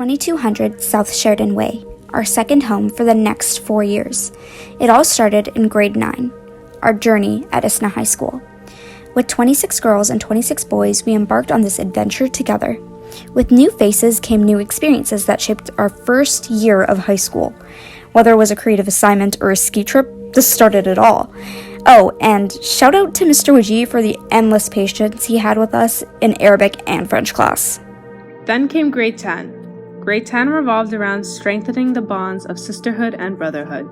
2200 South Sheridan Way, our second home for the next 4 years. It all started in grade 9, our journey at ISNA High School. With 26 girls and 26 boys, we embarked on this adventure together. With new faces came new experiences that shaped our first year of high school. Whether it was a creative assignment or a ski trip, this started it all. Oh, and shout out to Mr. Waji for the endless patience he had with us in Arabic and French class. Then came grade 10. Grade 10 revolved around strengthening the bonds of sisterhood and brotherhood.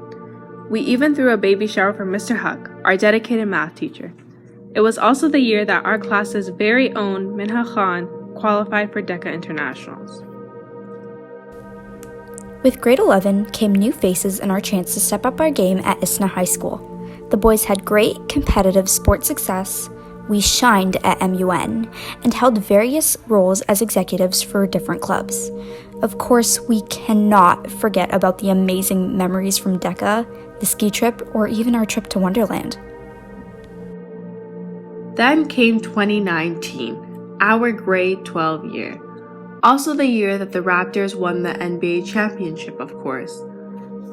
We even threw a baby shower for Mr. Huck, our dedicated math teacher. It was also the year that our class's very own Minha Khan qualified for DECA Internationals. With grade 11 came new faces and our chance to step up our game at ISNA High School. The boys had great competitive sports success, we shined at MUN, and held various roles as executives for different clubs. Of course, we cannot forget about the amazing memories from DECA, the ski trip, or even our trip to Wonderland. Then came 2019, our grade 12 year. Also the year that the Raptors won the NBA championship, of course.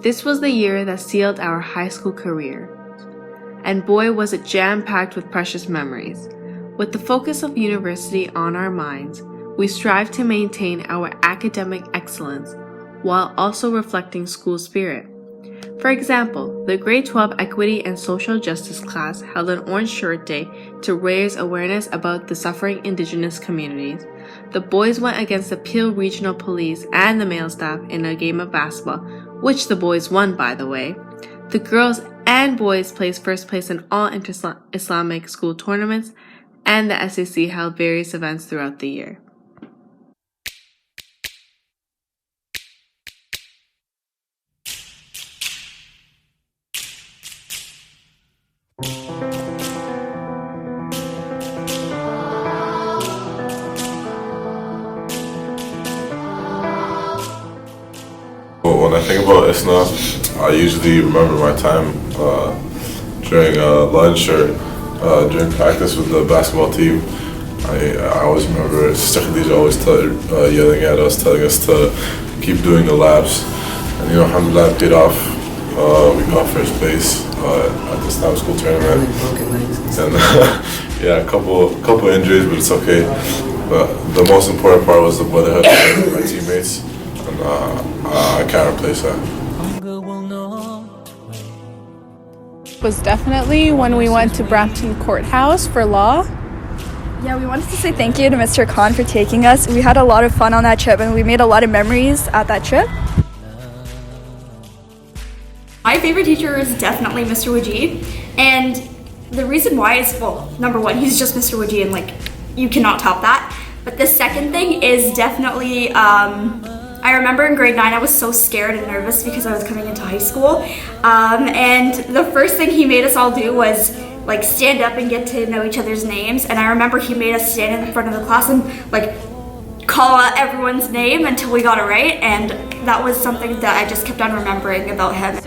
This was the year that sealed our high school career. And boy, was it jam-packed with precious memories. With the focus of university on our minds, we strive to maintain our academic excellence while also reflecting school spirit. For example, the grade 12 Equity and Social Justice class held an Orange Shirt Day to raise awareness about the suffering Indigenous communities. The boys went against the Peel Regional Police and the male staff in a game of basketball, which the boys won, by the way. The girls and boys placed first place in all inter-Islamic school tournaments, and the SAC held various events throughout the year. When I think about ISNA, I usually remember my time during lunch or during practice with the basketball team. I always remember Sister Khadija always yelling at us, telling us to keep doing the laps. And alhamdulillah, it paid off. We got first place at the Islam school tournament. And yeah, a couple injuries, but it's okay. But the most important part was the brotherhood with my teammates. And I can't replace that. Was definitely when we went to Brampton Courthouse for law. Yeah, we wanted to say thank you to Mr. Khan for taking us. We had a lot of fun on that trip and we made a lot of memories at that trip. My favorite teacher is definitely Mr. Waji, and the reason why is, well, number one, he's just Mr. Waji and you cannot top that. But the second thing is definitely, I remember in grade 9 I was so scared and nervous because I was coming into high school, and the first thing he made us all do was stand up and get to know each other's names. And I remember he made us stand in the front of the class and call out everyone's name until we got it right, and that was something that I just kept on remembering about him.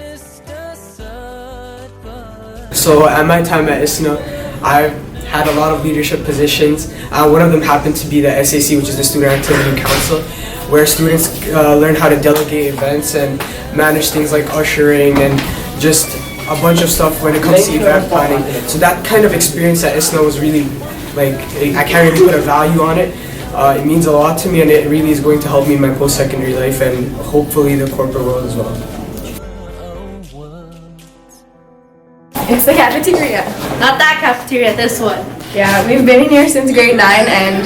So at my time at ISNA, I had a lot of leadership positions. One of them happened to be the SAC, which is the Student Activity Council, where students learn how to delegate events and manage things like ushering and just a bunch of stuff when it comes to event planning. So that kind of experience at ISNA was really, I can't really put a value on it. It means a lot to me, and it really is going to help me in my post-secondary life and hopefully the corporate world as well. It's the cafeteria. Not that cafeteria, this one. Yeah, we've been in here since grade 9, and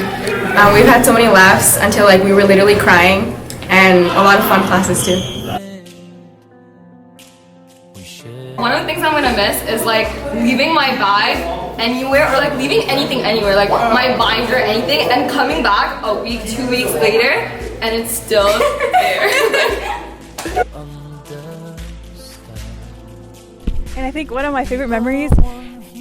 we've had so many laughs until we were literally crying, and a lot of fun classes too. One of the things I'm gonna miss is leaving my bag anywhere, or leaving anything anywhere, my binder or anything, and coming back a week, 2 weeks later, and it's still there. And I think one of my favorite memories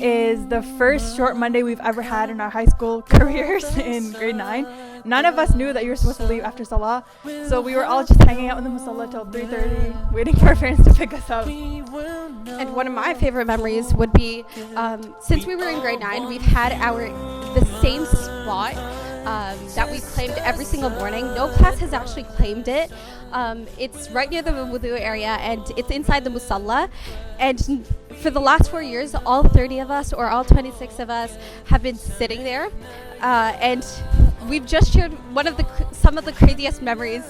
is the first short Monday we've ever had in our high school careers in grade 9. None of us knew that you were supposed to leave after Salah, so we were all just hanging out in the Musalla till 3:30, waiting for our parents to pick us up. And one of my favorite memories would be, since we were in grade 9, we've had the same spot that we claimed every single morning. No class has actually claimed it. It's right near the wudu area, and it's inside the musalla. And for the last 4 years, all 30 of us, or all 26 of us, have been sitting there. And we've just shared some of the craziest memories,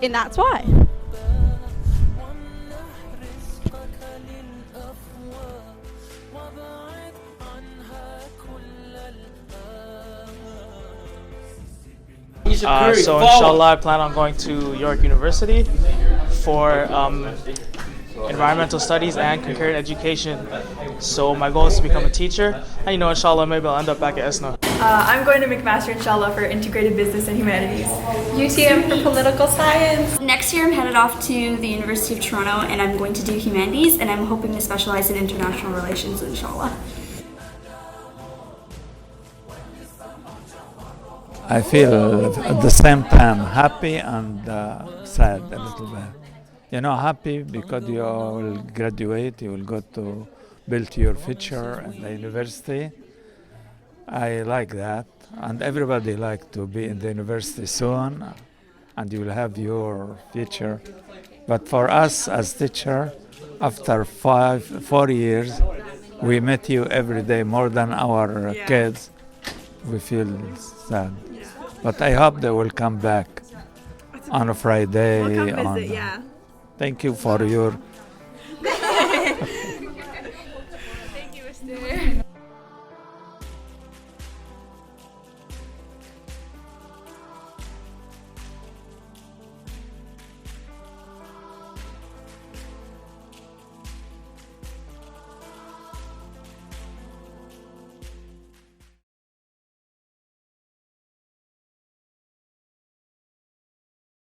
and that's why. So inshallah, I plan on going to York University for environmental studies and concurrent education. So my goal is to become a teacher, and inshallah, maybe I'll end up back at ISNA. I'm going to McMaster, inshallah, for integrated business and humanities. UTM for political science. Next year I'm headed off to the University of Toronto and I'm going to do humanities, and I'm hoping to specialize in international relations, inshallah. I feel at the same time happy and sad a little bit. Happy because you will graduate, you will go to build your future at the university. I like that, and everybody like to be in the university soon, and you will have your future. But for us as teacher, after 4 years, we met you every day more than our kids. We feel sad. But I hope they will come back on a Friday. We'll come visit, yeah. Thank you for your